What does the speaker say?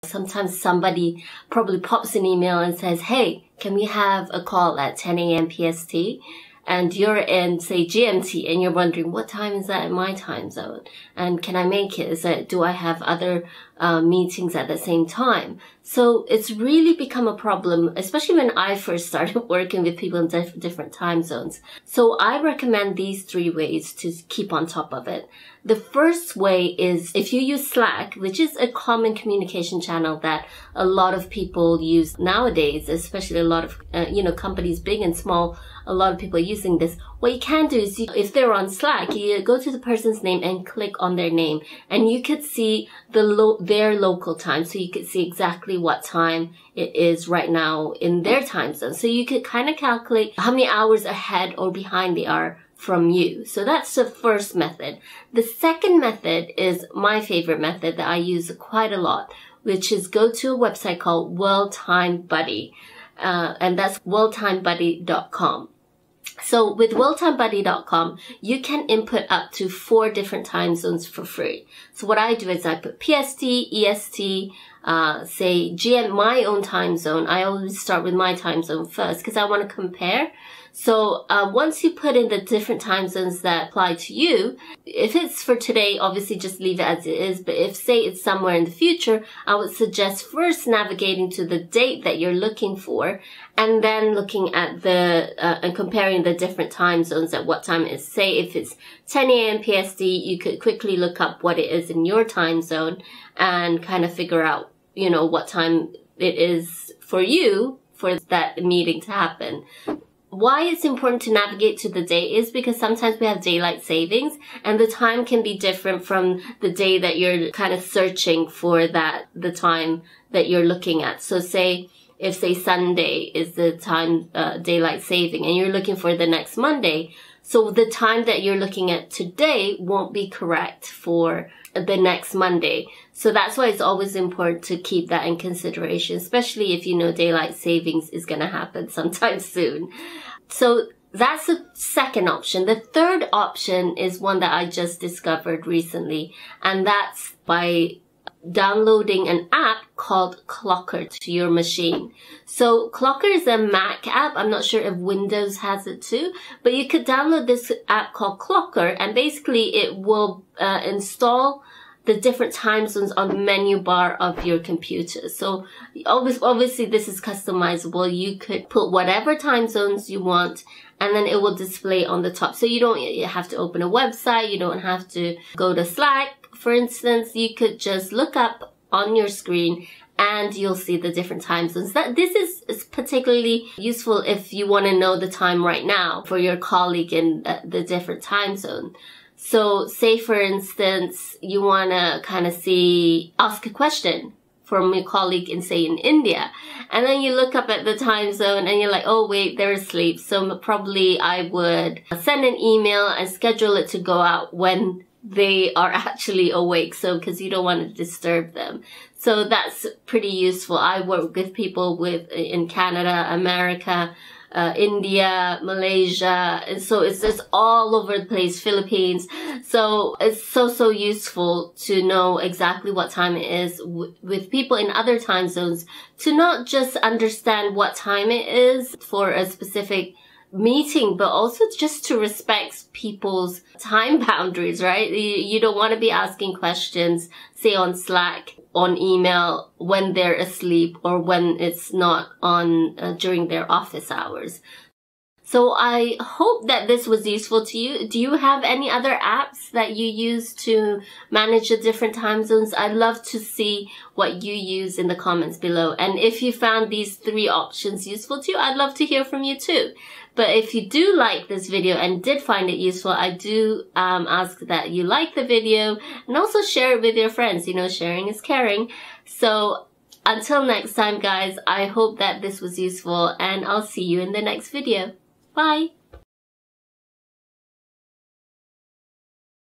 Sometimes somebody probably pops an email and says, hey, can we have a call at 10 a.m. PST? And you're in, say, GMT, and you're wondering, what time is that in my time zone? And can I make it? Do I have other meetings at the same time? So it's really become a problem, especially when I first started working with people in different time zones. So I recommend these 3 ways to keep on top of it. The first way is if you use Slack, which is a common communication channel that a lot of people use nowadays, especially a lot of, companies big and small, a lot of people are using this. What you can do is, if they're on Slack, you go to the person's name and click on their name, and you could see their local time. So you could see exactly what time it is right now in their time zone. So you could kind of calculate how many hours ahead or behind they are from you. So that's the first method. The second method is my favorite method that I use quite a lot, which is go to a website called World Time Buddy. And that's worldtimebuddy.com. So with worldtimebuddy.com, you can input up to 4 different time zones for free. So what I do is I put PST, EST, say GM, my own time zone. I always start with my time zone first because I want to compare. So once you put in the different time zones that apply to you, if it's for today, obviously just leave it as it is. But if, say, it's somewhere in the future, I would suggest first navigating to the date that you're looking for, and then looking at and comparing the different time zones at what time it is. Say if it's 10 a.m. PST, you could quickly look up what it is in your time zone and kind of figure out, what time it is for you for that meeting to happen. Why it's important to navigate to the day is because sometimes we have daylight savings, and the time can be different from the day that you're kind of searching for the time that you're looking at. So say Sunday is the time, daylight saving, and you're looking for the next Monday. So the time that you're looking at today won't be correct for the next Monday. So that's why it's always important to keep that in consideration, especially if you know daylight savings is going to happen sometime soon. So that's the second option. The third option is one that I just discovered recently, and that's by downloading an app called Clocker to your machine. So Clocker is a Mac app. I'm not sure if Windows has it too, but you could download this app called Clocker, and basically it will install the different time zones on the menu bar of your computer. So obviously this is customizable. You could put whatever time zones you want, and then it will display on the top. So you don't have to open a website. You don't have to go to Slack. For instance, you could just look up on your screen and you'll see the different time zones. This is particularly useful if you want to know the time right now for your colleague in the different time zone. So say, for instance, you want to kind of ask a question from your colleague in, say, in India. And then you look up at the time zone and you're like, oh, wait, they're asleep. So probably I would send an email and schedule it to go out when they are actually awake. So, because you don't want to disturb them. So that's pretty useful. I work with people in Canada, America, India, Malaysia, and so it's just all over the place, Philippines. So it's so useful to know exactly what time it is with people in other time zones, to not just understand what time it is for a specific meeting, but also just to respect people's time boundaries, right? You don't want to be asking questions, say on Slack, on email, when they're asleep or when it's not on during their office hours. So I hope that this was useful to you. Do you have any other apps that you use to manage the different time zones? I'd love to see what you use in the comments below. And if you found these 3 options useful to you, I'd love to hear from you too. But if you do like this video and did find it useful, I do ask that you like the video and also share it with your friends. Sharing is caring. So until next time, guys, I hope that this was useful, and I'll see you in the next video. Bye!